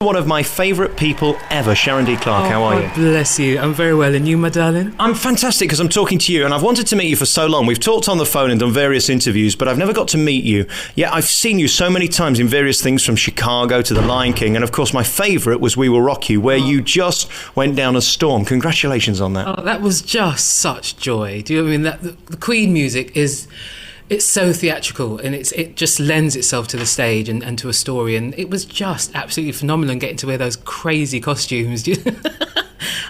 One of my favourite people ever, Sharon D. Clarke. How are you? Bless you. I'm very well. And you, my darling? I'm fantastic because I'm talking to you, and I've wanted to meet you for so long. We've talked on the phone and done various interviews, but I've never got to meet you. Yet I've seen you so many times in various things, from Chicago to The Lion King, and of course my favourite was We Will Rock You, where you just went down a storm. Congratulations on that. Oh, that was just such joy. Do you know what I mean? The Queen music is... It's so theatrical, and it just lends itself to the stage and to a story, and it was just absolutely phenomenal, and getting to wear those crazy costumes.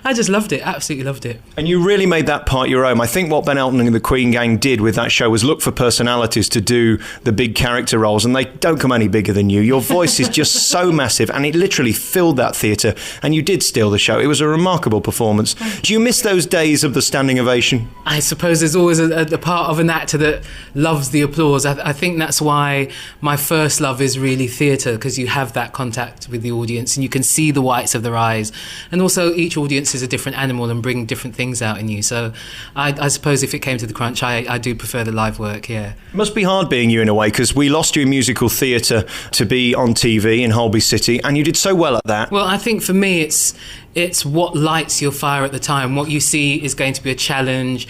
I just loved it, absolutely loved it. And you really made that part your own. I think what Ben Elton and the Queen Gang did with that show was look for personalities to do the big character roles, and they don't come any bigger than you. Your voice is just so massive, and it literally filled that theatre, and you did steal the show. It was a remarkable performance. Do you miss those days of the standing ovation? I suppose there's always a part of an actor that loves the applause. I think that's why my first love is really theatre, because you have that contact with the audience and you can see the whites of their eyes, and also each audience is a different animal and bring different things out in you. So I suppose if it came to the crunch, I do prefer the live work, yeah. It must be hard being you in a way, because we lost you in musical theatre to be on TV in Holby City, and you did so well at that. Well, I think for me it's what lights your fire at the time. What you see is going to be a challenge.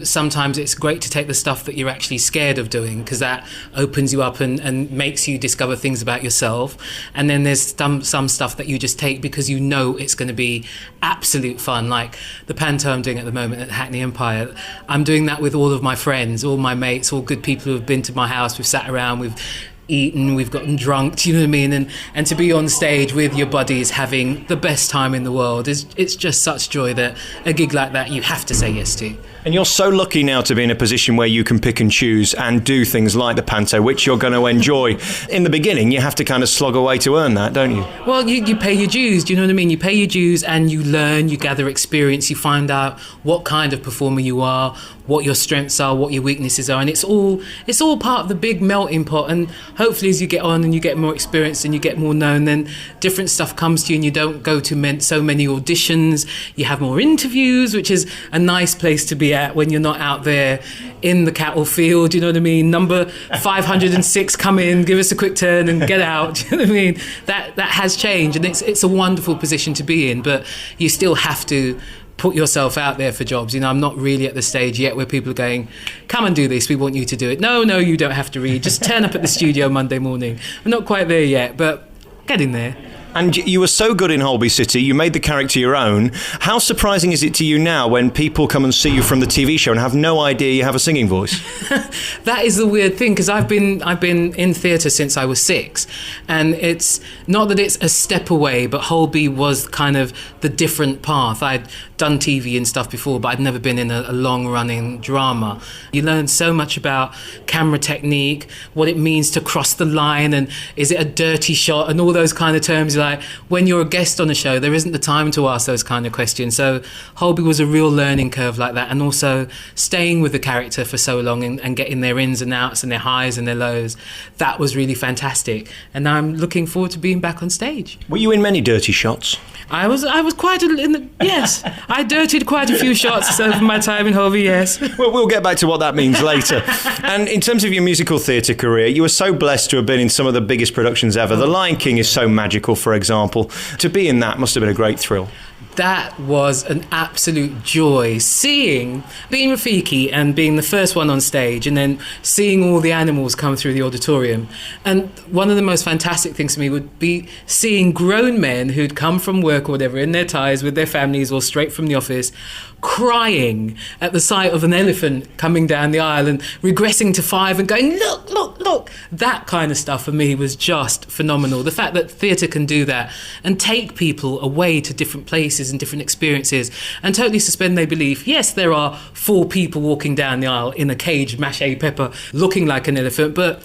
Sometimes it's great to take the stuff that you're actually scared of doing, because that opens you up and makes you discover things about yourself. And then there's some stuff that you just take because you know it's going to be absolute fun, like the panto I'm doing at the moment at Hackney Empire. I'm doing that with all of my friends, all my mates, all good people who have been to my house. We've sat around, we've eaten, we've gotten drunk, do you know what I mean? And to be on stage with your buddies having the best time in the world, it's just such joy that a gig like that you have to say yes to. And you're so lucky now to be in a position where you can pick and choose and do things like the panto, which you're going to enjoy. In the beginning, you have to kind of slog away to earn that, don't you? Well, you pay your dues, do you know what I mean? You pay your dues and you learn, you gather experience, you find out what kind of performer you are, what your strengths are, what your weaknesses are, and it's all part of the big melting pot. And hopefully as you get on and you get more experience and you get more known, then different stuff comes to you and you don't go to so many auditions. You have more interviews, which is a nice place to be at when you're not out there in the cattle field, you know what I mean? Number 506, come in, give us a quick turn and get out, you know what I mean? That has changed, and it's a wonderful position to be in, but you still have to put yourself out there for jobs. You know, I'm not really at the stage yet where people are going, come and do this, we want you to do it. No, you don't have to read, just turn up at the studio Monday morning. I'm not quite there yet, but getting there. And you were so good in Holby City, you made the character your own. How surprising is it to you now when people come and see you from the TV show and have no idea you have a singing voice? That is the weird thing, because I've been in theatre since I was 6, and it's not that it's a step away, but Holby was kind of the different path. I'd done TV and stuff before, but I'd never been in a long-running drama. You learn so much about camera technique, what it means to cross the line, and is it a dirty shot, and all those kind of terms. Like, when you're a guest on a show, there isn't the time to ask those kind of questions. So Holby was a real learning curve like that, and also staying with the character for so long and getting their ins and outs and their highs and their lows. That was really fantastic, and now I'm looking forward to being back on stage. Were you in many dirty shots? I was quite yes. I dirtied quite a few shots over my time in Holby, yes. Well, we'll get back to what that means later. And in terms of your musical theatre career, you were so blessed to have been in some of the biggest productions ever. The Lion King is so magical, for example. To be in that must have been a great thrill. That was an absolute joy, being Rafiki and being the first one on stage, and then seeing all the animals come through the auditorium. And one of the most fantastic things for me would be seeing grown men who'd come from work or whatever in their ties with their families or straight from the office, crying at the sight of an elephant coming down the aisle and regressing to 5 and going, look. That kind of stuff for me was just phenomenal. The fact that theatre can do that and take people away to different places and different experiences and totally suspend their belief. Yes, there are 4 people walking down the aisle in a caged mache pepper looking like an elephant, but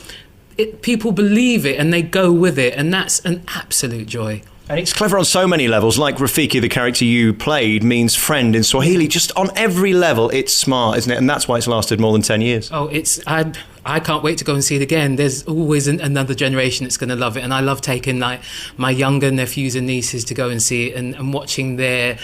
people believe it and they go with it, and that's an absolute joy. And it's clever on so many levels. Like Rafiki, the character you played, means friend in Swahili. Just on every level, it's smart, isn't it? And that's why it's lasted more than 10 years. Oh, I can't wait to go and see it again. There's always another generation that's going to love it. And I love taking like my younger nephews and nieces to go and see it and watching their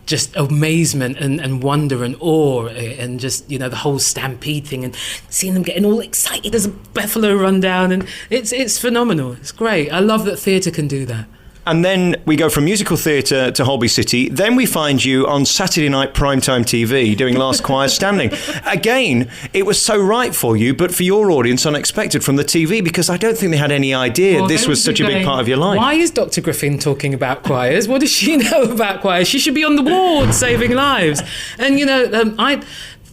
just amazement and wonder and awe and just, you know, the whole stampede thing and seeing them getting all excited as a buffalo run down. And it's phenomenal. It's great. I love that theatre can do that. And then we go from musical theatre to Holby City. Then we find you on Saturday night primetime TV doing Last Choir Standing. Again, it was so right for you, but for your audience, unexpected from the TV, because I don't think they had any idea this was such a big part of your life. Why is Dr. Griffin talking about choirs? What does she know about choirs? She should be on the ward saving lives. And,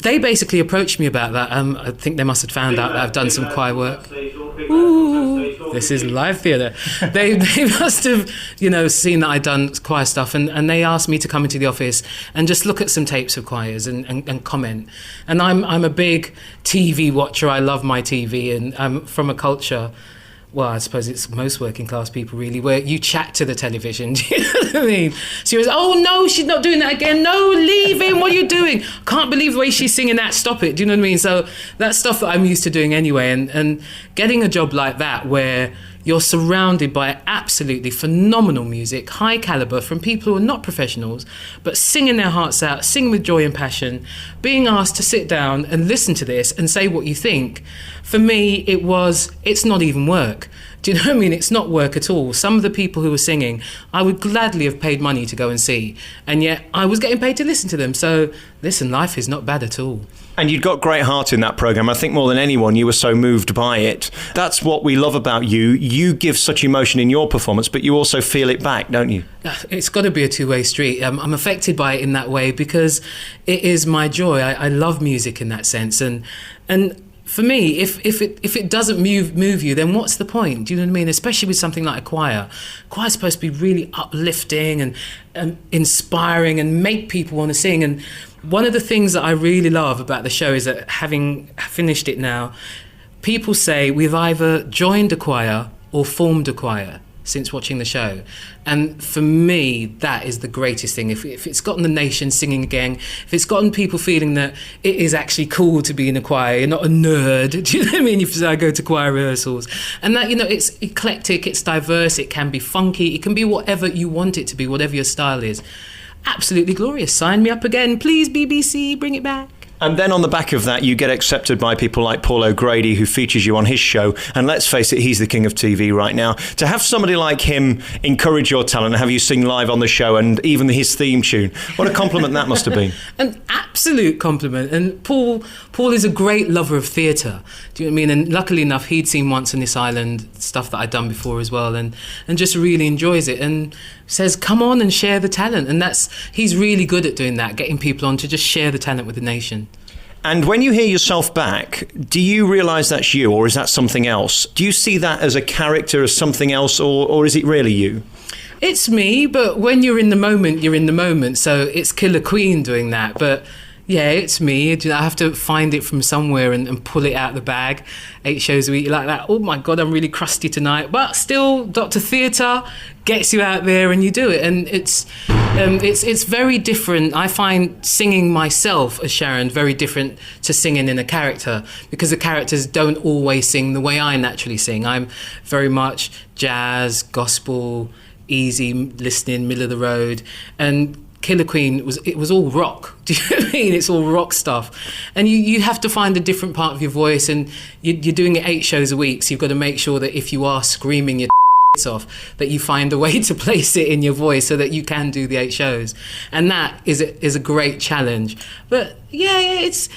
they basically approached me about that. I think they must have found out that I've done some choir work. Ooh, this is live theatre. They must have, seen that I'd done choir stuff, and they asked me to come into the office and just look at some tapes of choirs and comment. And I'm a big TV watcher. I love my TV, and I'm from a culture. Well, I suppose it's most working class people really, where you chat to the television. Do you know what I mean? She was, oh no, she's not doing that again. No, leave him. What are you doing? Can't believe the way she's singing that. Stop it. Do you know what I mean? So that's stuff that I'm used to doing anyway. And getting a job like that where you're surrounded by absolutely phenomenal music, high caliber from people who are not professionals, but singing their hearts out, singing with joy and passion, being asked to sit down and listen to this and say what you think. For me, it's not even work. Do you know what I mean? It's not work at all. Some of the people who were singing, I would gladly have paid money to go and see. And yet I was getting paid to listen to them. So listen, life is not bad at all. And you'd got great heart in that programme. I think more than anyone, you were so moved by it. That's what we love about you. You give such emotion in your performance, but you also feel it back, don't you? It's got to be a two-way street. I'm affected by it in that way because it is my joy. I love music in that sense. And for me, if it doesn't move you, then what's the point? Do you know what I mean? Especially with something like a choir. Choir's supposed to be really uplifting and inspiring and make people want to sing. And one of the things that I really love about the show is that, having finished it now, people say we've either joined a choir or formed a choir since watching the show. And for me, that is the greatest thing. If it's gotten the nation singing again, if it's gotten people feeling that it is actually cool to be in a choir, you're not a nerd, do you know what I mean? If I go to choir rehearsals. And that, it's eclectic, it's diverse, it can be funky, it can be whatever you want it to be, whatever your style is. Absolutely glorious. Sign me up again, please, BBC, bring it back. And then on the back of that, you get accepted by people like Paul O'Grady, who features you on his show. And let's face it, he's the king of TV right now. To have somebody like him encourage your talent and have you sing live on the show and even his theme tune, what a compliment that must have been. An absolute compliment. And Paul is a great lover of theatre. Do you know what I mean? And luckily enough, he'd seen Once on This Island, stuff that I'd done before as well, and just really enjoys it and says, come on and share the talent. And he's really good at doing that, getting people on to just share the talent with the nation. And when you hear yourself back, do you realise that's you, or is that something else? Do you see that as a character, as something else, or is it really you? It's me, but when you're in the moment, you're in the moment. So it's Killer Queen doing that. But yeah, it's me. I have to find it from somewhere and pull it out of the bag. 8 shows a week like that. Oh my God, I'm really crusty tonight. But still, Dr. Theatre gets you out there and you do it. And it's very different. I find singing myself as Sharon very different to singing in a character, because the characters don't always sing the way I naturally sing. I'm very much jazz, gospel, easy listening, middle of the road. And Killer Queen was all rock. Do you know what I mean? It's all rock stuff. And you have to find a different part of your voice, and you're doing it 8 shows a week, so you've got to make sure that if you are screaming your off, that you find a way to place it in your voice so that you can do the 8 shows. And that is a great challenge. But yeah, it's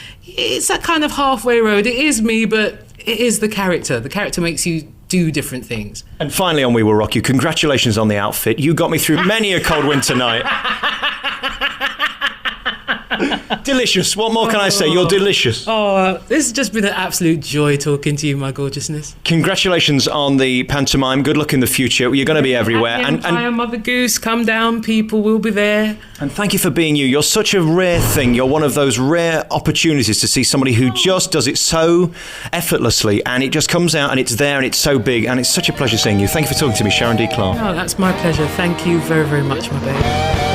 that kind of halfway road. It is me, but it is the character. The character makes you do different things. And finally on We Will Rock You, congratulations on the outfit. You got me through many a cold winter night. Delicious. What more can I say? You're delicious. This has just been an absolute joy talking to you, my gorgeousness. Congratulations on the pantomime. Good luck in the future. You're going to be everywhere. And Mother Goose, come down, people will be there. And thank you for being you. You're such a rare thing. You're one of those rare opportunities to see somebody who just does it so effortlessly, and it just comes out and it's there and it's so big, and it's such a pleasure seeing you. Thank you for talking to me, Sharon D. Clarke. Oh, that's my pleasure. Thank you very, very much, my baby.